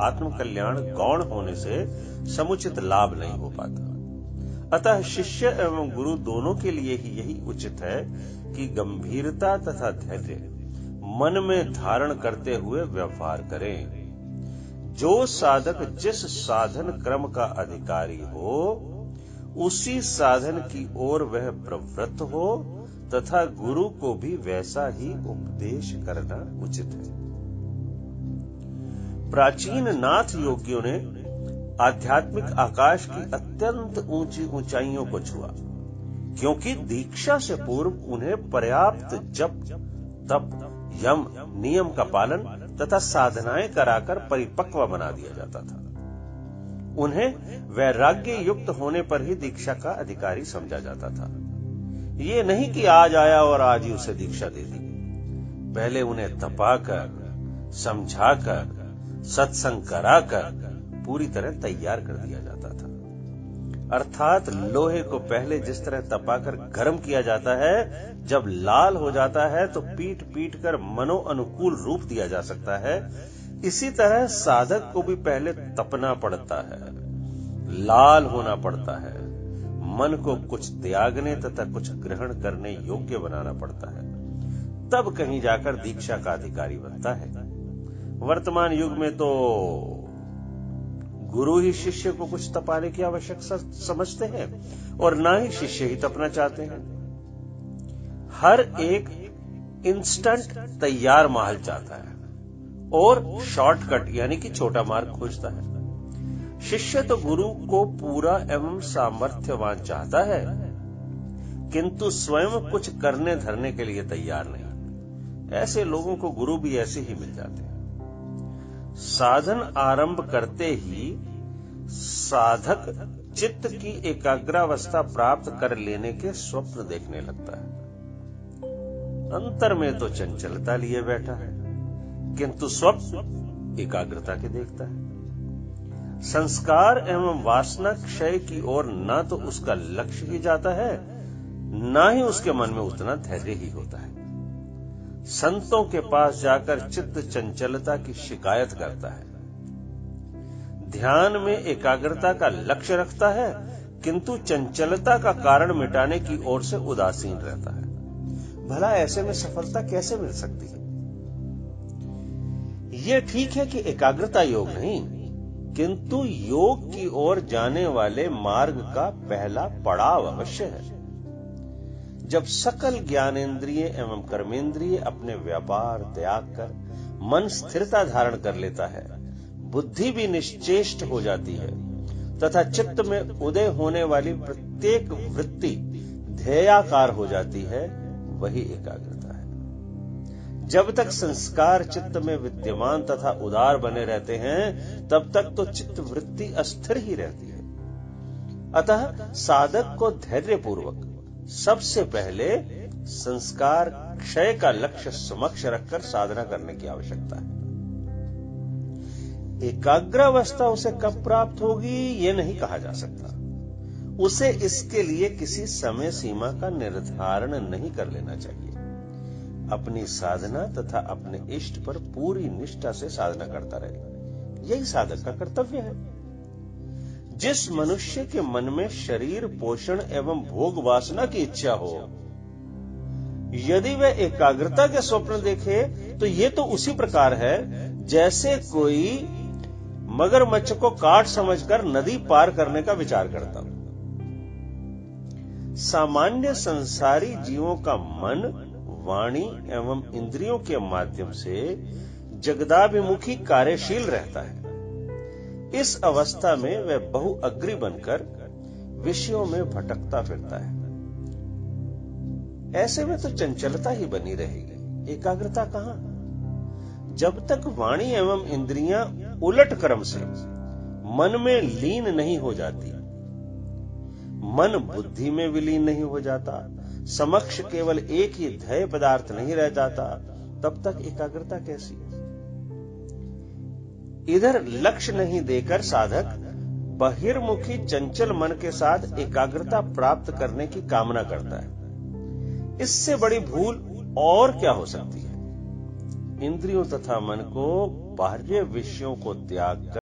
आत्म कल्याण गौण होने से समुचित लाभ नहीं हो पाता। अतः शिष्य एवं गुरु दोनों के लिए ही यही उचित है कि गंभीरता तथा धैर्य मन में धारण करते हुए व्यवहार करें। जो साधक जिस साधन क्रम का अधिकारी हो उसी साधन की ओर वह प्रवृत्त हो तथा गुरु को भी वैसा ही उपदेश करना उचित है। प्राचीन नाथ योगियों ने आध्यात्मिक आकाश की अत्यंत ऊंची ऊंचाइयों को छुआ, क्योंकि दीक्षा से पूर्व उन्हें पर्याप्त जप, तप, यम, नियम का पालन तथा साधनाएं कराकर परिपक्व बना दिया जाता था। उन्हें वैराग्य युक्त होने पर ही दीक्षा का अधिकारी समझा जाता था। ये नहीं कि आज आया और आज ही उसे दीक्षा दे दी। पहले उन्हें तपाकर, समझाकर, सत्संग कराकर पूरी तरह तैयार कर दिया जाता था। अर्थात लोहे को पहले जिस तरह तपाकर गर्म किया जाता है, जब लाल हो जाता है तो पीट पीट कर मनो अनुकूल रूप दिया जा सकता है, इसी तरह साधक को भी पहले तपना पड़ता है, लाल होना पड़ता है, मन को कुछ त्यागने तथा कुछ ग्रहण करने योग्य बनाना पड़ता है, तब कहीं जाकर दीक्षा का अधिकारी बनता है। वर्तमान युग में तो गुरु ही शिष्य को कुछ तपाने की आवश्यकता समझते हैं और ना ही शिष्य ही तपना चाहते हैं। हर एक इंस्टेंट तैयार महल चाहता है और शॉर्टकट यानी कि छोटा मार्ग खोजता है। शिष्य तो गुरु को पूरा एवं सामर्थ्यवान चाहता है, किंतु स्वयं कुछ करने धरने के लिए तैयार नहीं। ऐसे लोगों को गुरु भी ऐसे ही मिल जाते हैं। साधन आरंभ करते ही साधक चित्त की एकाग्रावस्था प्राप्त कर लेने के स्वप्न देखने लगता है। अंतर में तो चंचलता लिए बैठा है, किंतु स्वप्न एकाग्रता के देखता है। संस्कार एवं वासना क्षय की ओर न तो उसका लक्ष्य ही जाता है, न ही उसके मन में उतना धैर्य ही होता है। संतों के पास जाकर चित्त चंचलता की शिकायत करता है, ध्यान में एकाग्रता का लक्ष्य रखता है, किंतु चंचलता का कारण मिटाने की ओर से उदासीन रहता है। भला ऐसे में सफलता कैसे मिल सकती है? यह ठीक है कि एकाग्रता योग नहीं, किंतु योग की ओर जाने वाले मार्ग का पहला पड़ाव अवश्य है। जब सकल ज्ञानेन्द्रिय एवं कर्मेंद्रिय अपने व्यापार त्याग कर मन स्थिरता धारण कर लेता है, बुद्धि भी निश्चेष्ट हो जाती है तथा चित्त में उदय होने वाली प्रत्येक वृत्ति ध्येयाकार हो जाती है, वही एकाग्रता है। जब तक संस्कार चित्त में विद्यमान तथा उदार बने रहते हैं, तब तक तो चित्त वृत्ति अस्थिर ही रहती है। अतः साधक को धैर्य पूर्वक सबसे पहले संस्कार क्षय का लक्ष्य समक्ष रखकर साधना करने की आवश्यकता है। एकाग्रावस्था उसे कब प्राप्त होगी, यह नहीं कहा जा सकता। उसे इसके लिए किसी समय सीमा का निर्धारण नहीं कर लेना चाहिए। अपनी साधना तथा अपने इष्ट पर पूरी निष्ठा से साधना करता रहे, यही साधक का कर्तव्य है। जिस मनुष्य के मन में शरीर पोषण एवं भोग वासना की इच्छा हो, यदि वह एकाग्रता के स्वप्न देखे तो ये तो उसी प्रकार है जैसे कोई मगरमच्छ को काट समझकर नदी पार करने का विचार करता हो। सामान्य संसारी जीवों का मन, वाणी एवं इंद्रियों के माध्यम से जगदाभिमुखी कार्यशील रहता है। इस अवस्था में वह बहुअग्री बनकर विषयों में भटकता फिरता है। ऐसे में तो चंचलता ही बनी रहेगी, एकाग्रता कहां? जब तक वाणी एवं इंद्रियां उलट क्रम से मन में लीन नहीं हो जाती, मन बुद्धि में विलीन नहीं हो जाता, समक्ष केवल एक ही ध्येय पदार्थ नहीं रह जाता, तब तक एकाग्रता कैसी है? इधर लक्ष्य नहीं देकर साधक बहिर्मुखी चंचल मन के साथ एकाग्रता प्राप्त करने की कामना करता है। इससे बड़ी भूल और क्या हो सकती है? इंद्रियों तथा मन को बाह्य विषयों को त्याग कर